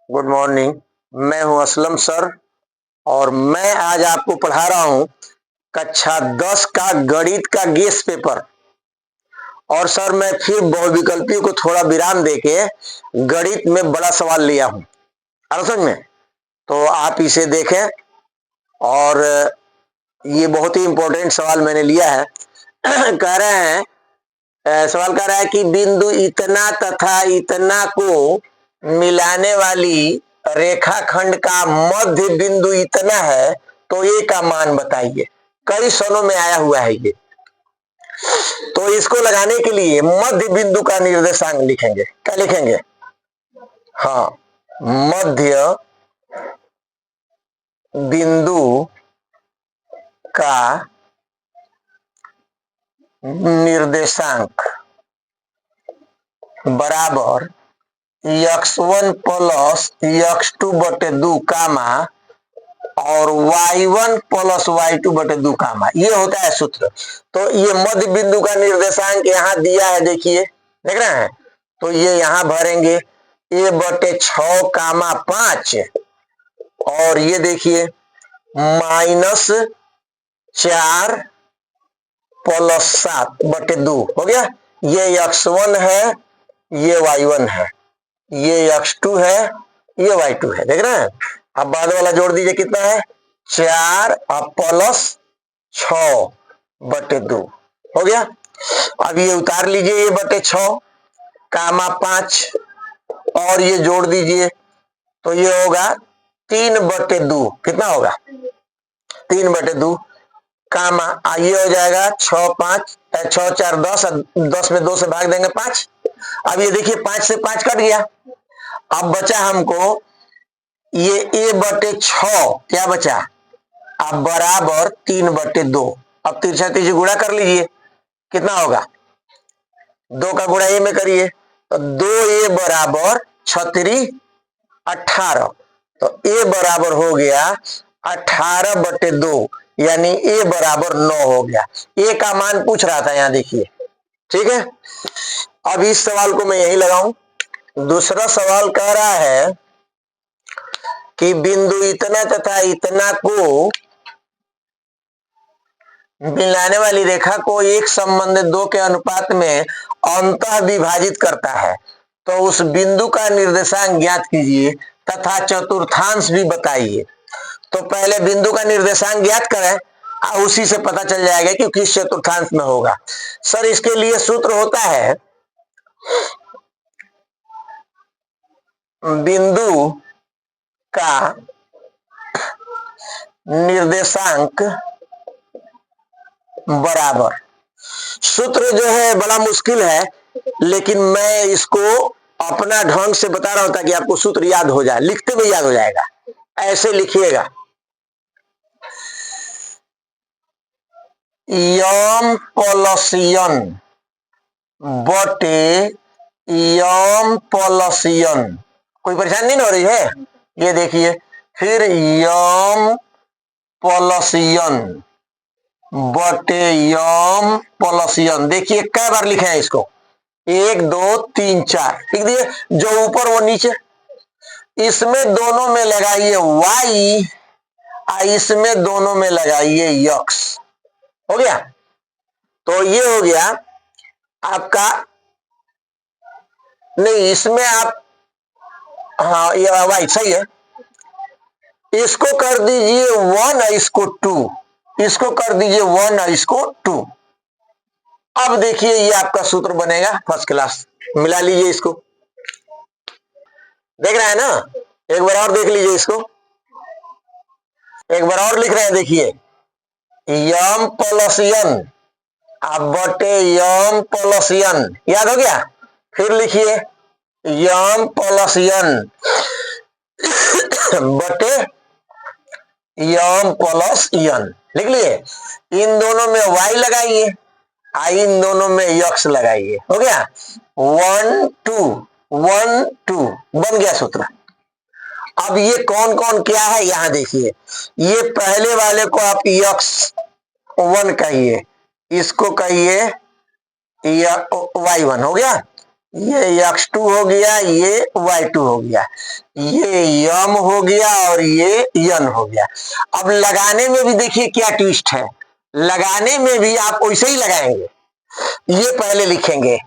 Good morning. मैं हूं Aslam sir और मैं आज आपको पढ़ा रहा हूं कक्षा 10 का गणित का गेस पेपर। और सर मैं फिर बहुविकल्पीय को थोड़ा विराम देके गणित में बड़ा सवाल लिया हूं। समझ में? तो आप इसे देखें और ये बहुत ही इंपॉर्टेंट सवाल मैंने लिया है। कह रहे हैं, सवाल कह रहा है कि बिंदु इतना तथा इतना को मिलाने वाली रेखाखंड का मध्य बिंदु इतना है तो ए का मान बताइए। कई सनों में आया हुआ है ये। तो इसको लगाने के लिए मध्य बिंदु का निर्देशांक लिखेंगे। क्या लिखेंगे? हाँ, मध्य बिंदु का निर्देशांक बराबर x1 प्लस x2 बटे 2 कामा और y1 प्लस y2 बटे 2 कामा। ये होता है सूत्र। तो ये मध्य बिंदु का निर्देशांक यहाँ दिया है, देखिए, देख रहे हैं? तो ये यहाँ भरेंगे a बटे 6 कामा 5 और ये देखिए -4 प्लस 7 बटे 2 हो गया। ये x1 है, ये y1 है, ये x2 है, ये y2 है। देख रहे हैं? अब बाद वाला जोड़ दीजिए, कितना है? 4 और प्लस 6 बटे 2 हो गया। अब ये उतार लीजिए, ये बटे 6 कामा 5 और ये जोड़ दीजिए तो ये होगा 3 बटे 2। कितना होगा? 3 बटे 2 कामा ये हो जाएगा 6 5 6 4 10, 10 में 2 से भाग देंगे 5। अब ये देखिए 5 से 5 कट गया। अब बचा हमको ये a बटे 6, क्या बचा? अब बराबर 3 बटे 2। अब तिरछा तिरछी गुणा कर लीजिए, कितना होगा? 2 का गुणा a में करिए तो 2a बराबर 6 18। तो a बराबर हो गया 18 बटे 2, यानी a बराबर 9 हो गया। a का मान पूछ रहा था, यहां देखिए। ठीक है, अब इस सवाल को मैं यही लगाऊं। दूसरा सवाल कह रहा है कि बिंदु इतना तथा इतना को मिलाने वाली रेखा को एक संबंधित 2 के अनुपात में अंतः विभाजित करता है, तो उस बिंदु का निर्देशांक ज्ञात कीजिए तथा चतुर्थांश भी बताइए। तो पहले बिंदु का निर्देशांक ज्ञात करें और उसी से पता चल जाएगा कि किस चतुर्थांश में होगा। सर इसके लिए सूत्र होता है, बिंदु का निर्देशांक बराबर, सूत्र जो है बड़ा मुश्किल है लेकिन मैं इसको अपना ढंग से बता रहा हूं ताकि आपको सूत्र याद हो जाए, लिखते हुए याद हो जाएगा। ऐसे लिखिएगा, यम प्लस यन बटे यम प्लस यन। कोई परेशानी नहीं हो रही है? ये देखिए, फिर यम प्लस यन बटे यम प्लस यन। देखिए कई बार लिखे हैं इसको, 1 2 3 4 लिख दिए, जो ऊपर वो नीचे। इसमें दोनों में लगाइए y और इसमें दोनों में लगाइए x। हो गया? तो ये हो गया आपका, नहीं इसमें आप, हाँ ये y सही है। इसको कर दीजिए 1 और इसको 2, इसको कर दीजिए 1 और इसको 2। अब देखिए ये आपका सूत्र बनेगा फर्स्ट क्लास। मिला लीजिए इसको, देख रहे हैं ना? एक बार और देख लीजिए इसको, एक बार और लिख रहे हैं, देखिए, यम प्लस यन अब बटे यम प्लस यन। याद हो गया? फिर लिखिए यम प्लस यन बटे यम प्लस यन। लिख लिए? इन दोनों में y लगाइए, इन दोनों में x लगाइए। हो गया? 1 2 1 2 बन गया सूत्र। अब ये कौन कौन क्या है यहां देखिए, ये पहले वाले को आप x1 कहिए, इसको कहिए y1। हो गया? ये x2 हो गया, ये y2 हो गया, ये m हो गया और ये n हो गया। अब लगाने में भी देखिए क्या ट्विस्ट है, लगाने में भी आप वैसे ही लगाएंगे। ये पहले लिखेंगे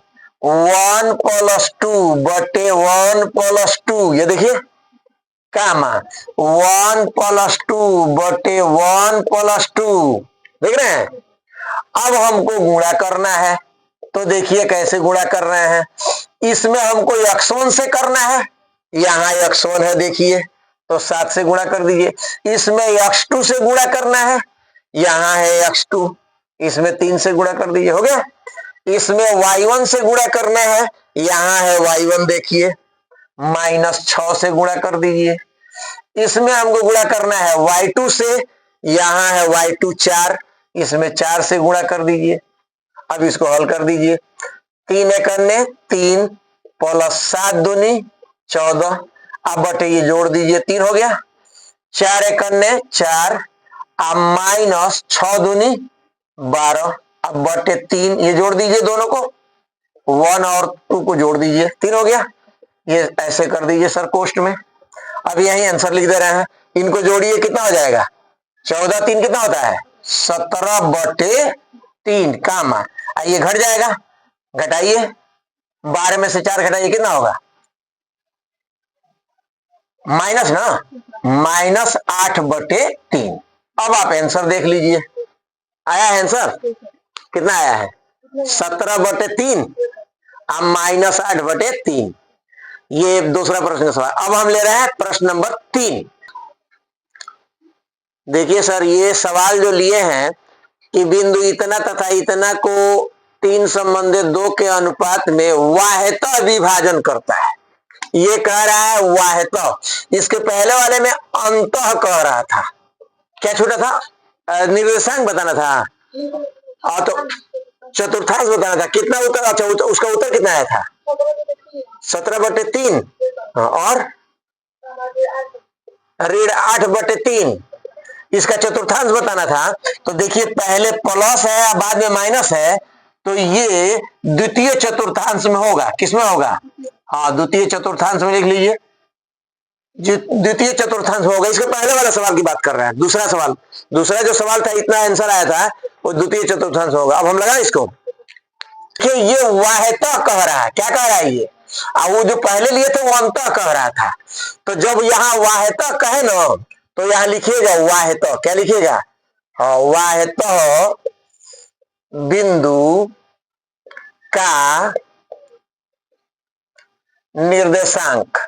1+2 बटे 1+2, ये देखिए कामा 1+2 बटे 1+2, देख रहे हैं। अब हमको गुणा करना है, तो देखिए कैसे गुणा कर रहे हैं। इसमें हमको x1 से करना है, यहाँ x1 है देखिए, तो 7 से गुणा कर दीजिए। इसमें x2 से गुणा करना है, यहाँ है x2, इसमें 3 से गुणा कर दीजिए, हो गया। इसमें y1 से गुणा करना है, यहाँ है y1 देखिए, -6 से गुणा कर दीजिए। इसमें हमको गुणा करना है y2 से, यहाँ है y2 4, इसमें 4 से गुणा कर दीजिए। अब इसको हल कर दीजिए, 3 एकन्ने 3 प्लस 7 दूनी 14, अब बटे ये जोड़ दीजिए 3 हो गया, 4 एकन्ने 4, अब -6 दूनी 12, अब बटे 3 ये जोड़ दीजिए दोनों को, 1 और 2 को जोड़ दीजिए 3 हो गया। ये ऐसे कर दीजिए सर कोष्ट में। अब यही आंसर लिख दे रहे हैं, इनको जोड़िए कितना हो जाएगा, 14 3 कितना होता है 17/3 कामा, ये घट जाएगा, घटाइए 12 में से 4 घटाइए कितना होगा, माइनस ना, -8/3। अब आप आंसर देख लीजिए, आया है आंसर, कितना आया है 17/3 अब -8/3। ये दूसरा प्रश्न का सवाल। अब हम ले रहे हैं प्रश्न नंबर 3। देखिए सर, ये सवाल जो लिए हैं कि बिंदु इतना तथा इतना को 3 संबंधित 2 के अनुपात में वाह्यतः विभाजन करता है, ये कह रहा है वाह्यतः। इसके पहले वाले में अंतः कह रहा था, क्या छूटा था, निर्देशांक बताना था, और तो चतुर्थांश बताना था। कितना उत्तर, अच्छा उसका उत्तर कितना आया था 17/3 और ऋण 8/3, इसका चतुर्थांश बताना था। तो देखिए पहले प्लस है बाद में माइनस है, तो ये द्वितीय चतुर्थांश में होगा, किसमें होगा, हाँ द्वितीय चतुर्थांश में लिख लीजिए, द्वितीय चतुर्थांश होगा। इसके पहले वाला सवाल की बात कर रहे हैं, दूसरा सवाल, दूसरा जो सवाल था इतना आंसर आया था वो द्वितीय चतुर्थांश होगा। अब हम लगा इसको कि ये वाह्यतः कह रहा है, क्या कह रहा है ये, वो जो पहले लिए थे वो अंतः कह रहा था। तो जब यहाँ वाह्यतः कहे ना, तो यहाँ लिखिएगा वाह्यतः, क्या लिखिएगा, हाँ वाह्यतः बिंदु का निर्देशांक।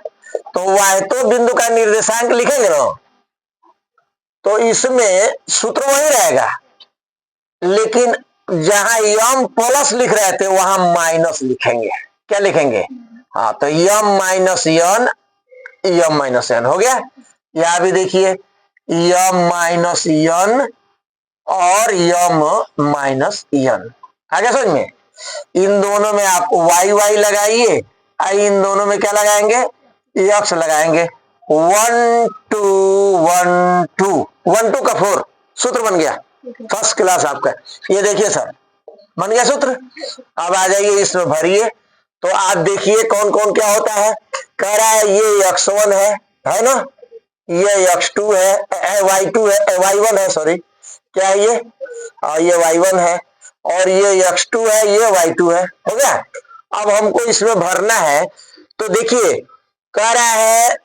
तो वाह्यतः बिंदु का निर्देशांक लिखेंगे ना, तो इसमें सूत्र वही रहेगा, लेकिन जहां यम प्लस लिख रहे थे वहां माइनस लिखेंगे, क्या लिखेंगे, हाँ तो यम माइनस यन हो गया। यहां भी देखिए यम माइनस यन और यम माइनस यन, आगे समझ में। इन दोनों में आप y लगाइए, इन दोनों में क्या लगाएंगे, x लगाएंगे, 1 2 1 2 1 2 का 4 सूत्र बन गया, फर्स्ट क्लास आपका। ये देखिए सर बन गया सूत्र। अब आ जाइए इसमें भरिए, तो आप देखिए कौन कौन क्या होता है। कह रहा है ये x1 है ना, ये x2 है, y2 है, y1 है, सॉरी क्या है ये, ये y1 है, और ये x2 है, ये y2 है, हो गया। अब हमको इसमें भरना है, तो देखिए कह रहा है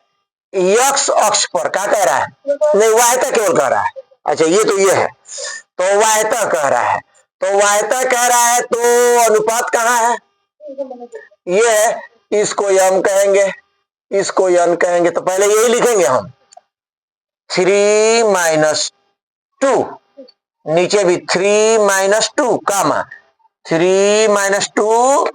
x अक्ष पर, क्या कह रहा है, नहीं वाह्यतः केवल कह रहा है, अच्छा ये तो ये है, तो वाह्यतः कह रहा है, तो वाह्यतः कह रहा है, तो अनुपात कहाँ है, ये है, इसको यम कहेंगे, इसको यन कहेंगे, तो पहले यही लिखेंगे हम 3 - 2, नीचे भी 3 - 2 कामा 3 - 2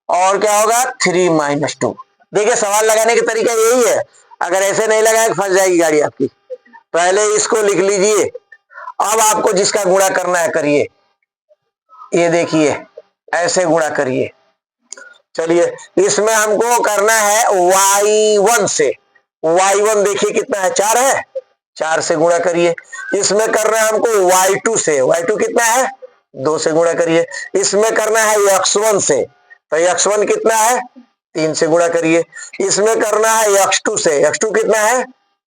और क्या होगा 3 - 2। देखिए सवाल लगाने का तरीका यही है, अगर ऐसे नहीं लगाए फंस जाएगी गाड़ी आपकी। पहले इसको लिख लीजिए, अब आपको जिसका गुणा करना है करिए, ये देखिए ऐसे गुणा करिए। चलिए इसमें हमको करना है y1 से, y1 देखिए कितना है 4 है, 4 से गुणा करिए। इसमें करना है हमको y2 से, y2 कितना है 2 से गुणा करिए। इसमें करना है x1 से, तो x1 कितना है 3 से गुणा करिए। इसमें करना है x2 से, x2 कितना है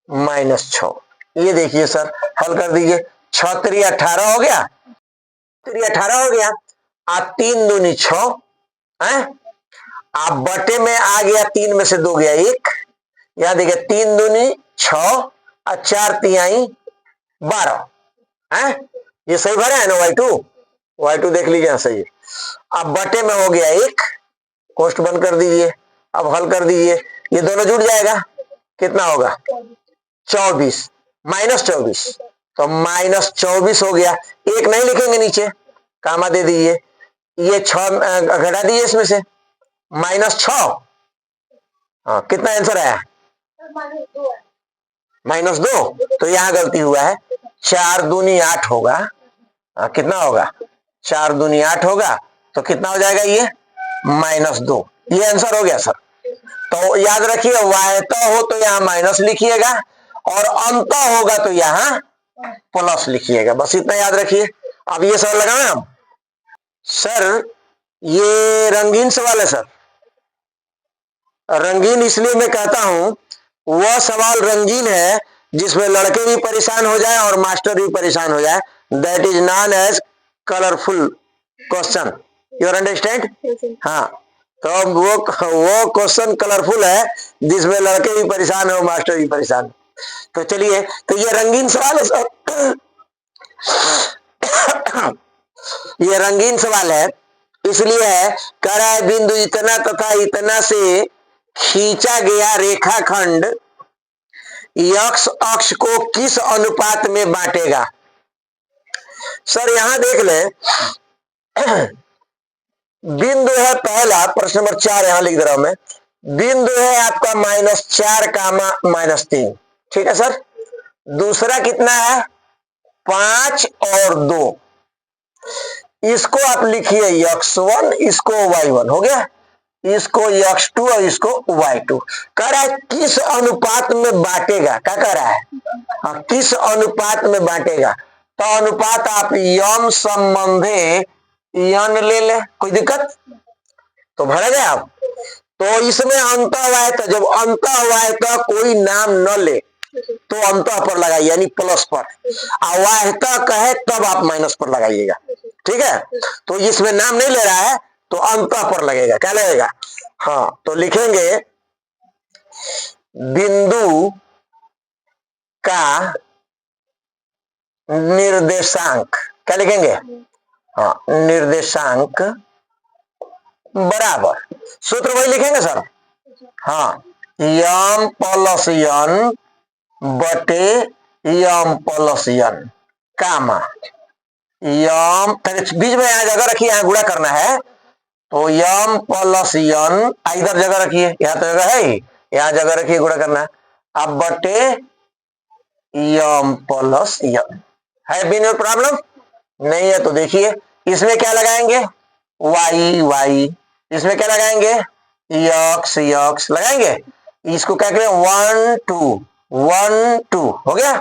-6। ये देखिए सर, हल कर दीजिए। 6 3 18 हो गया, 3 18 हो गया। आप 3 दूनी 6 है, आप बटे में आ गया, 3 में से 2 गया 1, यहां देखिए 3 दूनी 6 और 4 तिहाई 12 है। ये सही भरा है ना y2 देख लीजिए सही है। अब बटे में हो गया 1, कोष्ट बंद कर दीजिए। अब हल कर दीजिए, ये दोनों जुड़ जाएगा, कितना होगा 24 -24, तो -24 हो गया। 1 नहीं लिखेंगे नीचे, कामा दे दीजिए। ये 6 घटा दीजिए इसमें से, -6, हाँ कितना आंसर आया -2, तो यहां गलती हुआ है। 4 दूनी 8 होगा, कितना होगा 4 दूनी 8 होगा, तो कितना हो जाएगा ये -2। ये आंसर हो गया सर। तो याद रखिए, वाह्यता हो तो यहां माइनस लिखिएगा और अंत होगा तो यहां प्लस लिखिएगा, बस इतना याद रखिए। अब ये सवाल लगाएं हम। सर ये रंगीन सवाल है सर, रंगीन इसलिए मैं कहता हूं, वह सवाल रंगीन है जिसमें लड़के भी परेशान हो जाए और मास्टर भी परेशान हो जाए। That is known as colourful question, you understand. हाँ, तो वो क्वेश्चन कलरफुल है जिसमें लड़के भी परेशान हो मास्टर भी परेशान। तो चलिए, तो ये रंगीन सवाल है सर। ये रंगीन सवाल है, इसलिए है, कह रहा है बिंदु इतना तथा इतना से खींचा गया रेखाखंड x अक्ष को किस अनुपात में बांटेगा। सर यहां देख ले, बिंदु है पहला, प्रश्न नंबर 4 यहां लिख दे रहा हूं मैं। बिंदु है आपका -4 कामा -3, ठीक है सर। दूसरा कितना है 5 और 2, इसको आप लिखिए x1, इसको y1 हो गया, इसको x2 और इसको y2। कह रहा है किस अनुपात में बांटेगा, क्या कह रहा है, हाँ किस अनुपात में बांटेगा। तो अनुपात आप यम संबंधे यन ले ले, कोई दिक्कत, तो भर गए आप। तो इसमें अंत हुआ है, तो जब अंत हुआ है तो कोई नाम न ले तो अंत पर लगाइए, यानी प्लस पर। अवाह्यता कहे तब आप माइनस पर लगाइएगा, ठीक है। तो इसमें नाम नहीं ले रहा है तो अंत पर लगेगा, क्या लगेगा, हाँ। तो लिखेंगे बिंदु का निर्देशांक, क्या लिखेंगे, हाँ निर्देशांक बराबर, सूत्र वही लिखेंगे सर, हाँ यम प्लस यन बटे यम प्लस यन कामा यम, बीच में यहां जगह रखिए, यहां गुणा करना है, तो यम प्लस यन इधर जगह रखिए, यहां तो जगह है, यहां जगह रखिए, गुणा करना है। अब बटे यम प्लस यन, है बिन प्रॉब्लम नहीं है। तो देखिए इसमें क्या लगाएंगे y, इसमें क्या लगाएंगे x लगाएंगे, इसको क्या करें 1 2 1 2 हो गया।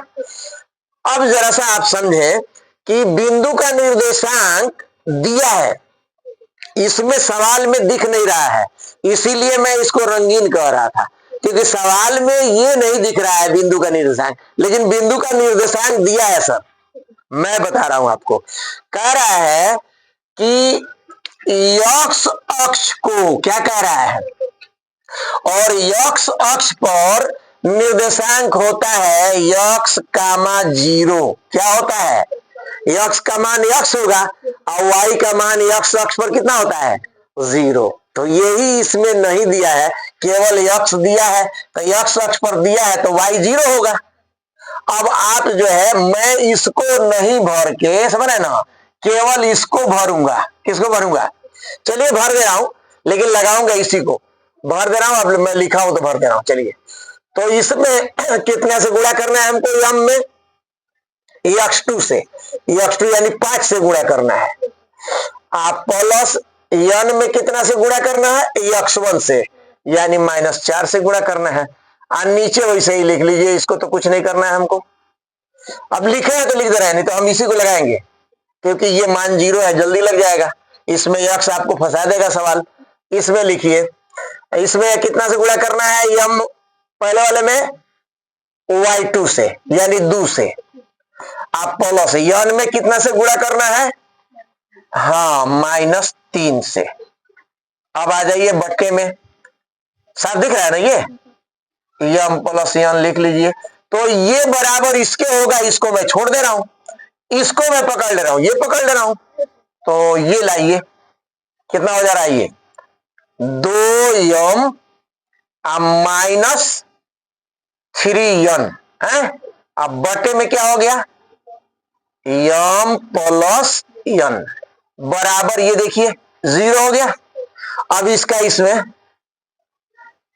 अब जरा सा आप समझे कि बिंदु का निर्देशांक दिया है, इसमें सवाल में दिख नहीं रहा है, इसीलिए मैं इसको रंगीन कह रहा था, क्योंकि सवाल में ये नहीं दिख रहा है बिंदु का निर्देशांक, लेकिन बिंदु का निर्देशांक दिया है सर। मैं बता रहा हूं आपको, कह रहा है कि x अक्ष को क्या कह रहा है, और x अक्ष पर निर्देशांक होता है x, 0, क्या होता है x का मान x होगा और y का मान x अक्ष पर कितना होता है 0। तो यही इसमें नहीं दिया है, केवल x दिया है, तो x अक्ष पर दिया है तो y 0 होगा। अब आप जो है, मैं इसको नहीं भर के, समझ रहे ना, केवल इसको भरूंगा, किसको भरूंगा, चलिए भर दे रहा हूं, लेकिन लगाऊंगा इसी को, भर दे रहा हूं, अब मैं लिखा हूं तो भर दे रहा हूं। चलिए, तो इसमें कितने से गुणा करना है हमको, यम में x2 से, x2 यानी 5 से गुणा करना है। आप प्लस यन में कितना से गुणा करना है x1 से, यानी -4 से गुणा करना है। और नीचे वैसे ही लिख लीजिए, इसको तो कुछ नहीं करना है हमको, अब लिखे हैं तो लिख दे रहे हैं, नहीं तो हम इसी को लगाएंगे, क्योंकि ये मान 0 है, जल्दी लग जाएगा। इसमें x आपको फंसा देगा सवाल, इसमें लिखिए इसमें कितना से गुणा करना है, यम पहले वाले में y2 से यानी 2 से, आप प्लस यन में कितना से गुणा करना है, हाँ -3 से। अब आ जाइए बट्टे में, साफ दिख रहा है ना, ये यम प्लस यन लिख लीजिए। तो ये बराबर इसके होगा, इसको मैं छोड़ दे रहा हूं, इसको मैं पकड़ ले रहा हूं, ये पकड़ ले रहा हूं, तो ये लाइए, कितना हो जा रहा है ये 2m -3n है। अब बटे में क्या हो गया, यम प्लस यन बराबर, ये देखिए 0 हो गया। अब इसका इसमें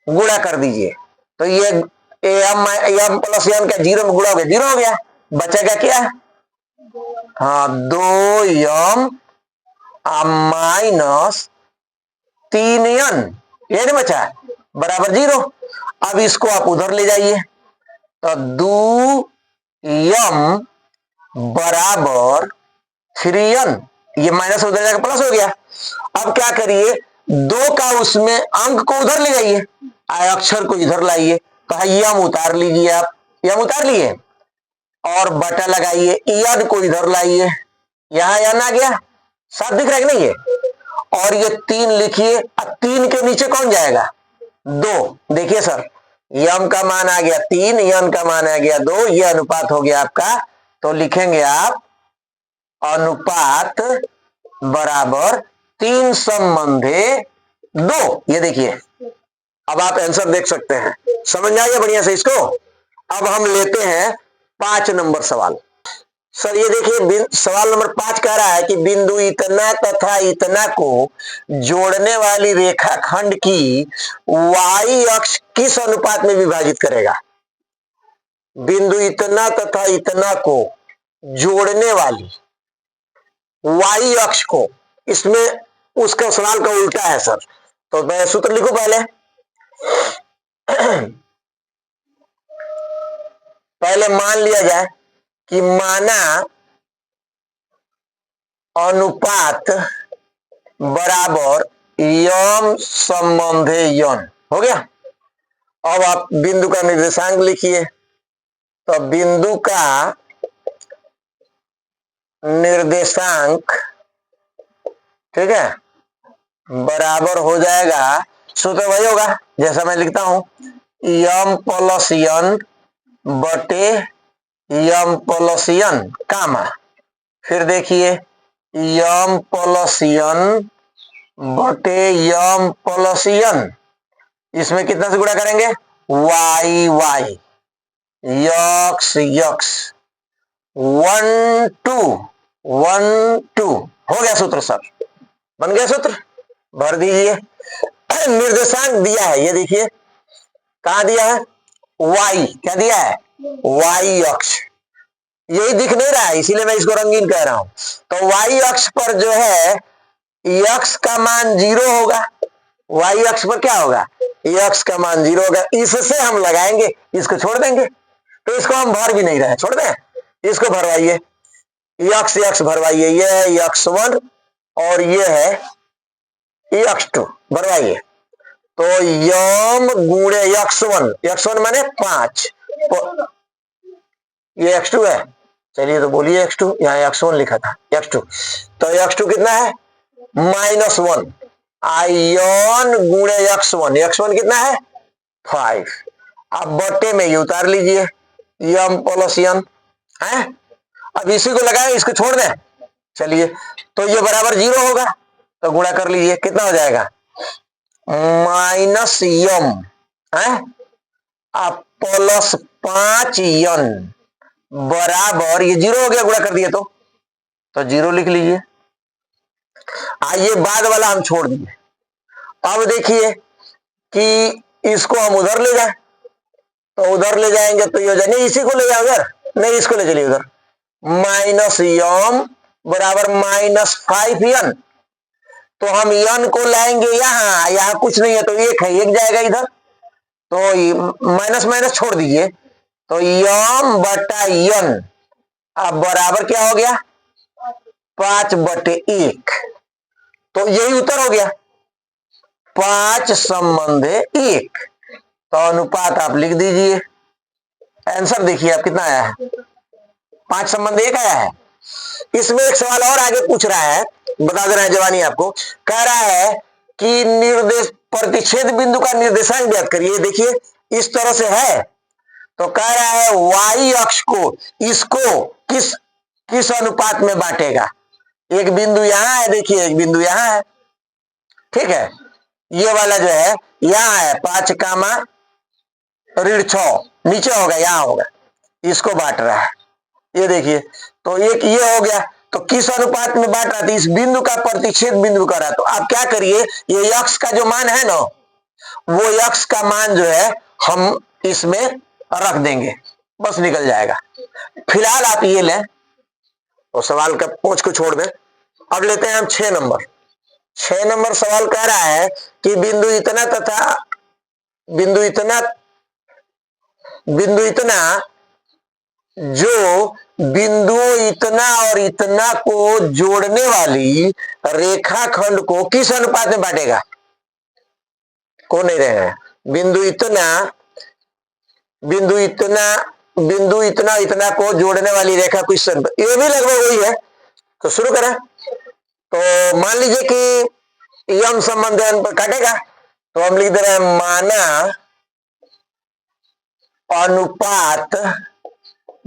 गुणा कर दीजिए, तो ये यम प्लस यन का 0 में गुणा हो गया, 0 हो गया। बचेगा क्या, हाँ 2m -3n, ये नहीं बचा, बराबर 0। अब इसको आप उधर ले जाइए, तो 2m बराबर 3n, ये माइनस उधर जाकर प्लस हो गया। अब क्या करिए, 2 का उसमें अंक को उधर ले जाइए, अक्षर को इधर लाइए, कहा यम उतार लीजिए, आप यम उतार लिए और बटा लगाइए, यन को इधर लाइए, यहां यन आ गया, साफ दिख रहा है कि नहीं ये, और ये 3 लिखिए। अब 3 के नीचे कौन जाएगा, 2, देखिए सर यम का मान आ गया 3, यन का मान आ गया 2, ये अनुपात हो गया आपका। तो लिखेंगे आप अनुपात बराबर 3 संबंधे 2, ये देखिए। अब आप आंसर देख सकते हैं, समझ में आ गया बढ़िया से इसको। अब हम लेते हैं 5 नंबर सवाल। सर ये देखिए सवाल नंबर 5 कह रहा है कि बिंदु इतना तथा इतना को जोड़ने वाली रेखाखंड की y अक्ष किस अनुपात में विभाजित करेगा। बिंदु इतना तथा इतना को जोड़ने वाली y अक्ष को, इसमें उसका सवाल का उल्टा है सर, तो मैं सूत्र लिखूं पहले। पहले मान लिया जाए कि माना अनुपात बराबर यम संबंधे यन, हो गया। अब आप बिंदु का निर्देशांक लिखिए, तो बिंदु का निर्देशांक, ठीक है, बराबर हो जाएगा, सूत्र वही होगा जैसा मैं लिखता हूं, यम प्लस यन बटे यम प्लस यन कामा, फिर देखिए यम प्लस यन बटे यम प्लस यन, इसमें कितना से गुणा करेंगे, वाई वाई, यक्स यक्स, 1 2 1 2, हो गया सूत्र सर, बन गया सूत्र, भर दीजिए। निर्देशांक दिया है, ये देखिए कहां दिया है, y, क्या दिया है, y अक्ष, यही दिख नहीं रहा है इसीलिए मैं इसको रंगीन कह रहा हूं। तो y अक्ष पर जो है x का मान 0 होगा, y अक्ष पर क्या होगा, x का मान 0 होगा, इससे हम लगाएंगे, इसको छोड़ देंगे, तो इसको हम भर भी नहीं रहे, छोड़ दें, इसको भरवाइए, x x भरवाइए, ये है x1 और ये है x2, भरवाइए। तो यम गुणे x1, x1 माने 5, ये x2 है, चलिए तो बोलिए x2, यहाँ x1 लिखा था, x2, तो x2 कितना है -1, आयन गुणे x1, x1 कितना है 5। अब बट्टे में ये उतार लीजिए, यम प्लस यन है, अब इसी को लगाए, इसको छोड़ दें, चलिए तो ये बराबर 0 होगा, तो गुणा कर लीजिए, कितना हो जाएगा -यम है, अब प्लस 5n बराबर, ये 0 हो गया, गुणा कर दिए तो 0 लिख लीजिए। आइए बाद वाला हम छोड़ दिए, अब देखिए कि इसको हम उधर ले जाए, तो उधर ले जाएंगे तो ये हो जाए, नहीं इसी को ले जाए उधर, नहीं इसको ले चलिए उधर, -यम बराबर -5n, तो हम यन को लाएंगे यहां, यहां कुछ नहीं है तो 1 है, 1 जाएगा इधर, तो माइनस माइनस छोड़ दीजिए, तो यम बटा यन, अब बराबर क्या हो गया 5/1, तो यही उत्तर हो गया। 5 संबंधे 1। तो अनुपात आप लिख दीजिए। आंसर देखिए आप कितना आया है, 5 संबंध 1 आया है। इसमें एक सवाल और आगे पूछ रहा है, बता दे रहा है जवानी आपको। कह रहा है कि निर्देश प्रतिच्छेद बिंदु का निर्देशांक ज्ञात करिए। देखिए इस तरह से है, तो कह रहा है y अक्ष को इसको किस किस अनुपात में बांटेगा। एक बिंदु यहां है, देखिए एक बिंदु यहां है, ठीक है। ये वाला जो है यहां है 5 कामा ऋण 6, नीचे होगा, यहां होगा, इसको बांट रहा है। ये देखिए, तो एक ये हो गया। तो किस अनुपात में बांट रहा था, इस बिंदु का प्रतिच्छेद बिंदु कर रहा। तो आप क्या करिए, ये x का जो मान है ना, वो x का मान जो है हम इसमें रख देंगे, बस निकल जाएगा। फिलहाल आप ये लें, तो सवाल का पोंछ को छोड़ दें। अब लेते हैं हम 6 नंबर। 6 नंबर सवाल कह रहा है कि बिंदु इतना तथा बिंदु इतना जो बिंदु इतना और इतना को जोड़ने वाली रेखाखंड को किस अनुपात में बांटेगा। को नहीं रहेगा, बिंदु इतना को जोड़ने वाली रेखा किस अनुपात, ये भी लगभग वही है। तो शुरू करें। तो मान लीजिए कि यम संबंध पर काटेगा, तो हम लिख दे रहे हैं माना अनुपात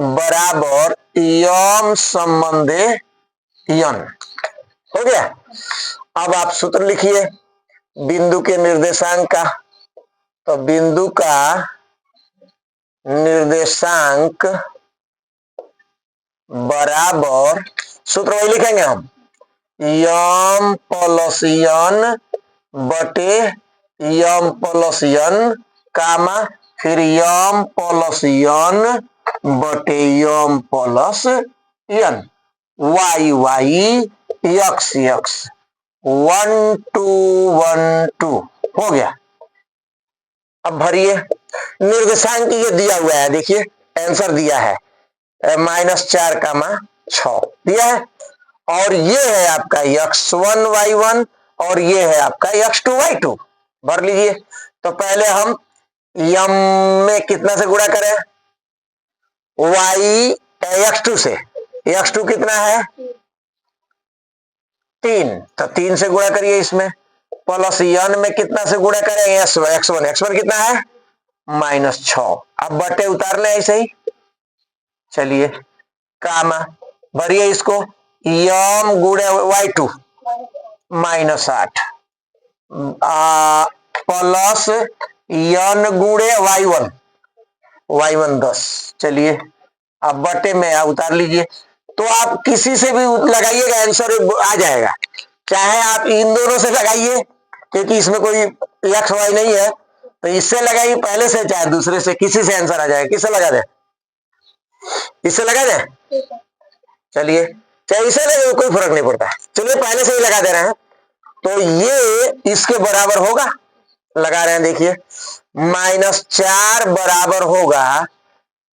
बराबर यम संबंधे यन। हो गया। अब आप सूत्र लिखिए बिंदु के निर्देशांक का। तो बिंदु का निर्देशांक बराबर, सूत्र वही लिखेंगे हम, यम प्लस यन बटे यम प्लस यन कामा फिर यम प्लस यन बटे यम प्लस यन, वाई वाई यक्स यक्स 1 2 1 2 हो गया। अब भरिए निर्देशांक ये दिया हुआ है, देखिए आंसर दिया है -4 कामा 6 दिया है, और ये है आपका x1 y1 और ये है आपका x2 y2। भर लीजिए। तो पहले हम यम में कितना से गुणा करें, x2 से। x2 कितना है 3, तो 3 से गुणा करिए इसमें, प्लस यन में कितना से गुणा करें x1 कितना है -6। अब बटे उतार ले ऐसे ही, चलिए कामा भरिए इसको, यम गुणे y2 -8 प्लस यन गुणे y1 10। चलिए अब बटे में उतार लीजिए। तो आप किसी से भी लगाइएगा आंसर आ जाएगा, चाहे आप इन दोनों से लगाइए क्योंकि इसमें कोई x y नहीं है, तो इससे लगाइए पहले से चाहे दूसरे से, किसी से आंसर आ जाएगा। किससे लगा दे, इससे लगा दे, चलिए चाहे इसे लगे कोई फर्क नहीं पड़ता, चलिए पहले से ही लगा दे रहे हैं। तो ये इसके बराबर होगा, लगा रहे हैं देखिए, -4 बराबर होगा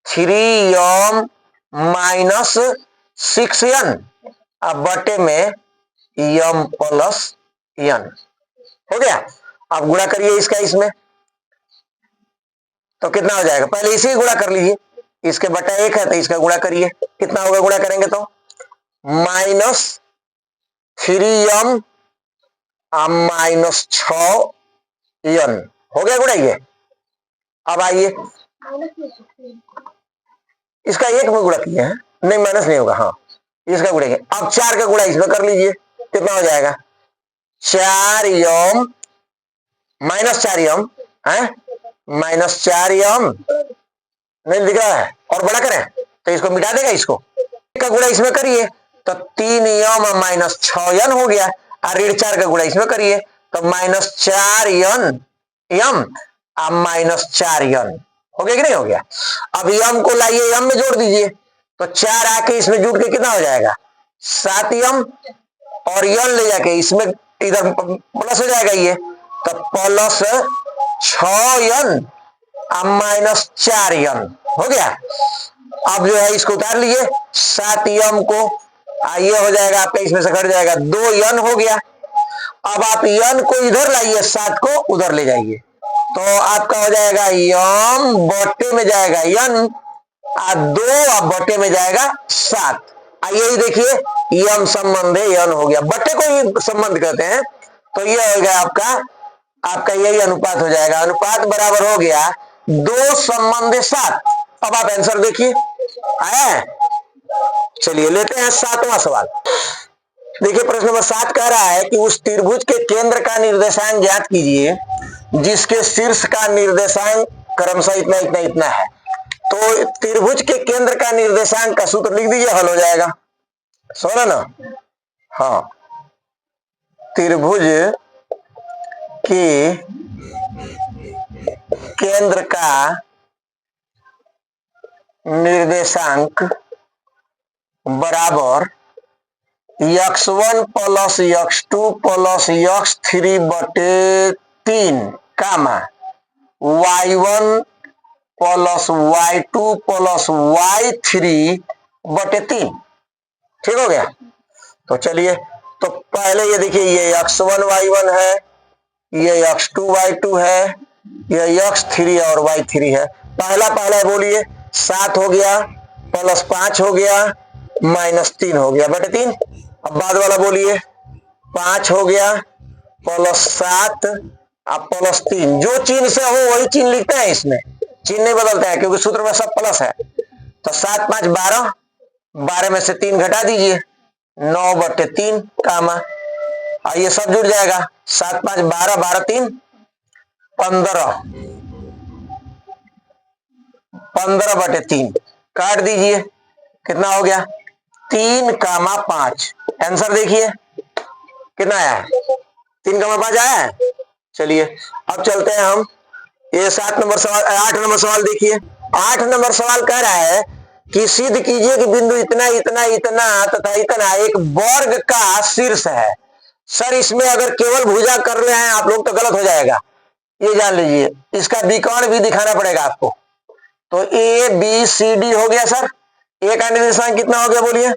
3m -6n, अब बटे में m प्लस n हो गया। अब गुणा करिए इसका इसमें, तो कितना हो जाएगा, पहले इसी गुणा कर लीजिए, इसके बटा 1 है तो इसका गुणा करिए, कितना होगा गुणा करेंगे तो -3m -6n हो गया गुणा ये। अब आइए इसका 1 में गुणा किए हैं, नहीं माइनस नहीं होगा, हाँ इसका गुणेंगे। अब 4 का गुणा इसमें कर लीजिए, कितना हो जाएगा 4m -4m है -4m, नहीं दिख रहा है, और बड़ा करें तो इसको मिटा देगा, इसको का गुणा इसमें करिए तो 3m -6n हो गया, और ऋण 4 का गुणा इसमें करिए तो -4n m -4n हो गया कि नहीं हो गया। अब यम को लाइए, यम में जोड़ दीजिए, तो 4 आके इसमें जुड़ के कितना हो जाएगा 7m, और यन ले जाके इसमें इधर प्लस हो जाएगा, ये तो प्लस 6n -4n हो गया। अब जो है इसको उतार लीजिए, 7m को ये हो जाएगा आपका, इसमें से घट जाएगा 2n हो गया। अब आप n को इधर लाइए, 7 को उधर ले जाइए, तो आपका हो जाएगा यम बटे में जाएगा n, 2 बटे में जाएगा 7। यही देखिए यम संबंध है, n हो गया, बटे को ही संबंध कहते हैं, तो ये हो गया आपका यही अनुपात हो जाएगा। अनुपात बराबर हो गया 2 संबंध 7। अब आप आंसर देखिए आया। चलिए लेते हैं 7वां सवाल। देखिए प्रश्न नंबर 7 कह रहा है कि उस त्रिभुज के केंद्र का निर्देशांक ज्ञात कीजिए जिसके शीर्ष का निर्देशांक क्रमशः इतना इतना इतना है। तो त्रिभुज के केंद्र का निर्देशांक का सूत्र लिख दीजिए, हल हो जाएगा। सुना ना? हाँ, त्रिभुज के केंद्र का निर्देशांक बराबर x1 plus x2 plus x3 बटे 3 कामा y1 plus y2 plus y3 बटे 3। ठीक हो गया? तो चलिए, तो पहले ये देखिए, ये x1 y1 है, ये x2 y2 है, ये x3 और y3 है। पहला बोलिए, 7 हो गया प्लस 5 हो गया माइनस 3 हो गया बटे 3। अब बाद वाला बोलिए, 5 हो गया प्लस 7 अब प्लस 3। जो चिन्ह से हो वही चिन्ह लिखते हैं, इसमें चिन्ह नहीं बदलता है क्योंकि सूत्र में सब प्लस है। तो 7 5 12, 12 में से 3 घटा दीजिए, 9 बटे 3 कामा, ये सब जुड़ जाएगा, 7 5 12, 12 3 15, 15 बटे 3 काट दीजिए, कितना हो गया 3 कामा 5। आंसर देखिए कितना आया है, 3 कामा 5 आया है। चलिए अब चलते हैं हम, ये 8 नंबर सवाल देखिए। 8 नंबर सवाल कह रहा है कि सिद्ध कीजिए कि बिंदु इतना इतना इतना तथा इतना एक वर्ग का शीर्ष है। सर इसमें अगर केवल भुजा कर रहे हैं आप लोग तो गलत हो जाएगा, ये जान लीजिए, इसका विकर्ण भी दिखाना पड़ेगा आपको। तो ए बी सी डी हो गया सर, ए का निर्देशांक कितना हो गया बोलिए,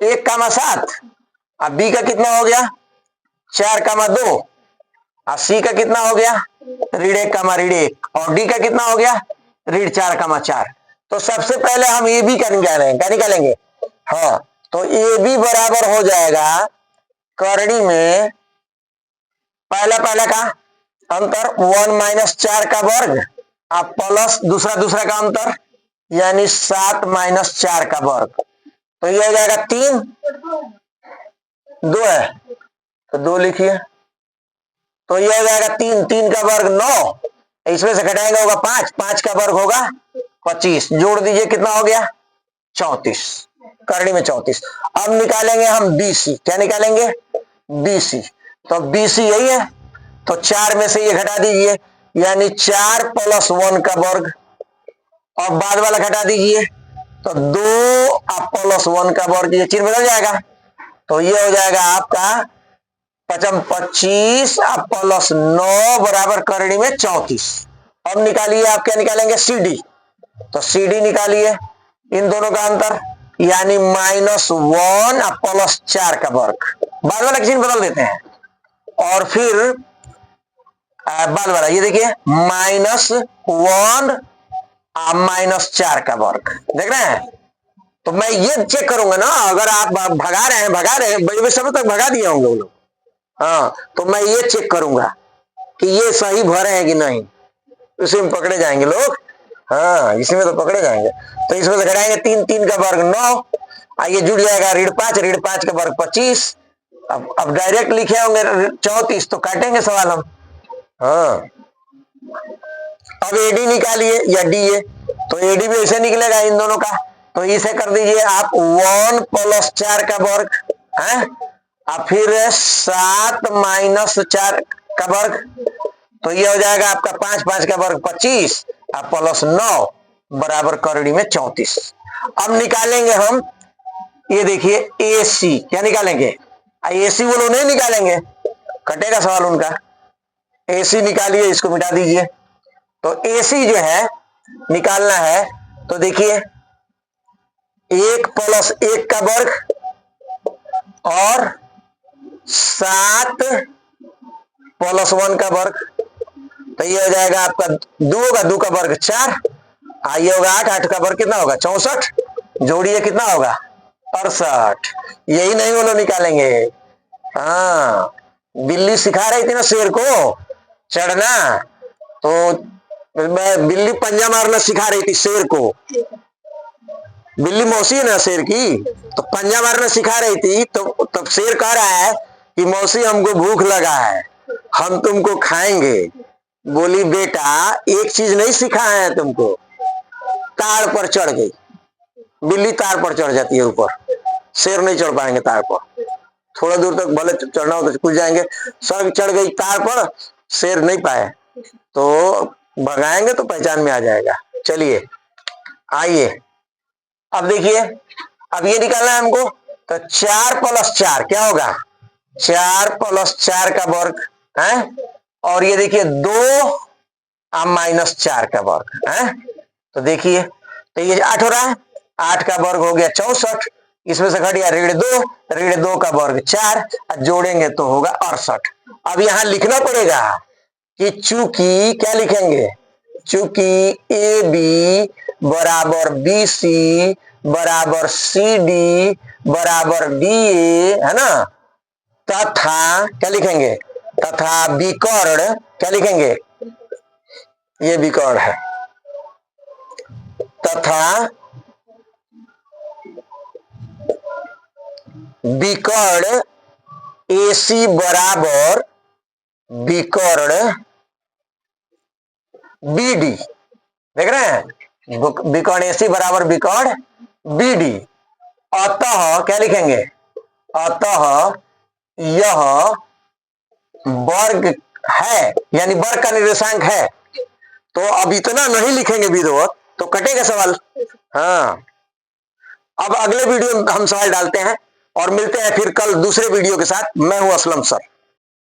1 कामा 7, अब बी का कितना हो गया 4 कामा 2, और सी का कितना हो गया ऋण 1 कामा ऋण 1, और डी का कितना हो गया ऋण 4 कामा 4। तो सबसे पहले हम ए बी का निकालेंगे। हाँ, तो ए बी बराबर हो जाएगा करणी में पहला का अंतर 1 माइनस 4 का वर्ग, आप प्लस दूसरा का अंतर यानी 7 माइनस 4 का वर्ग, तो ये हो जाएगा 3, 2 है तो 2 लिखिए, तो ये हो जाएगा 3 का वर्ग 9, इसमें से घटाएंगे होगा 5 का वर्ग होगा 25, जोड़ दीजिए कितना हो गया 34, करणी में 34। अब निकालेंगे हम बीसी, क्या निकालेंगे बीसी, तो बीसी यही है, तो 4 में से ये घटा दीजिए यानी 4 प्लस 1 का वर्ग, और बाद वाला घटा दीजिए तो 2 प्लस 1 का वर्ग, ये चिन्ह बदल जाएगा, तो ये हो जाएगा आपका 25 प्लस 9 बराबर करणी में 34। अब निकालिए, आप क्या निकालेंगे सी डी, तो सी डी निकालिए इन दोनों का अंतर यानी -1 प्लस 4 का वर्ग, बाद वाला चिन्ह बदल देते हैं, और फिर बाद वाला ये देखिए -1 माइनस 4 का वर्ग, देख रहे हैं। तो मैं ये चेक करूंगा ना, अगर आप भगा रहे हैं बड़े समय तक भगा दिए होंगे वो लोग, हाँ, तो मैं ये चेक करूंगा कि ये सही भरे हैं कि नहीं, इसी में पकड़े जाएंगे लोग, हाँ इसी में तो पकड़े जाएंगे। तो इसमें से घटाएंगे 3 का वर्ग 9, ये जुड़ जाएगा ऋण 5 का वर्ग 25। अब डायरेक्ट लिखे होंगे 34, तो काटेंगे सवाल हम, हाँ। अब एडी निकालिए या डी ए, तो एडी भी ऐसे निकलेगा इन दोनों का, तो इसे कर दीजिए आप 1 प्लस 4 का वर्ग है, और फिर 7 माइनस 4 का वर्ग, तो ये हो जाएगा आपका 5 का वर्ग 25 प्लस 9 बराबर करणी में 34। अब निकालेंगे हम, ये देखिए ए सी, क्या निकालेंगे ए सी, वो लोग नहीं निकालेंगे, कटेगा सवाल उनका। ए सी निकालिए, इसको मिटा दीजिए, तो ए सी जो है निकालना है, तो देखिए 1 प्लस 1 का वर्ग और 7 प्लस 1 का वर्ग, तो ये हो जाएगा आपका 2 होगा, 2 का वर्ग 4, ये होगा 8, 8 का वर्ग कितना होगा 64, जोड़िए कितना होगा 68। यही नहीं वो लोग निकालेंगे। हाँ, बिल्ली सिखा रही थी ना शेर को चढ़ना, तो बिल्ली पंजा मारना सिखा रही थी शेर को। बिल्ली मौसी है ना शेर की, तो पंजा मारना सिखा रही थी, तो तब शेर कह रहा है कि मौसी हमको भूख लगा है, हम तुमको खाएंगे। बोली बेटा एक चीज नहीं सिखाया है तुमको, ताड़ पर चढ़ गई। बिल्ली ताड़ पर चढ़ जाती है ऊपर, शेर नहीं चढ़ पाएंगे ताड़ पर। थोड़ा दूर तक भले चढ़ना हो तो कुछ जाएंगे, सब चढ़ गई ताड़ पर, शेर नहीं पाए, तो भगाएंगे तो पहचान में आ जाएगा। चलिए आइए, अब देखिए, अब ये निकालना है हमको, तो 4 + 4 क्या होगा 4 + 4 का वर्ग है, और ये देखिए 2 -4 का वर्ग है। तो देखिए, तो ये 8 हो रहा है, 8 का वर्ग हो गया 64, इसमें से घट गया ऋण 2 का वर्ग 4, जोड़ेंगे तो होगा 68। अब यहां लिखना पड़ेगा कि चूंकि क्या लिखेंगे, चूंकि ए बी बराबर बी सी बराबर सी डी बराबर डी ए है ना, तथा क्या लिखेंगे, तथा विकर्ण क्या लिखेंगे, ये विकर्ण है, तथा विकर्ण AC बराबर विकर्ण BD, देख रहे हैं, विकर्ण AC बराबर विकर्ण BD। अतः क्या लिखेंगे, अतः यह वर्ग है, यानी वर्ग का निर्देशांक है। तो अब इतना नहीं लिखेंगे विरोध, तो कटेगा सवाल। हाँ, अब अगले वीडियो में हम सवाल डालते हैं और मिलते हैं फिर कल दूसरे वीडियो के साथ। मैं हूं असलम सर।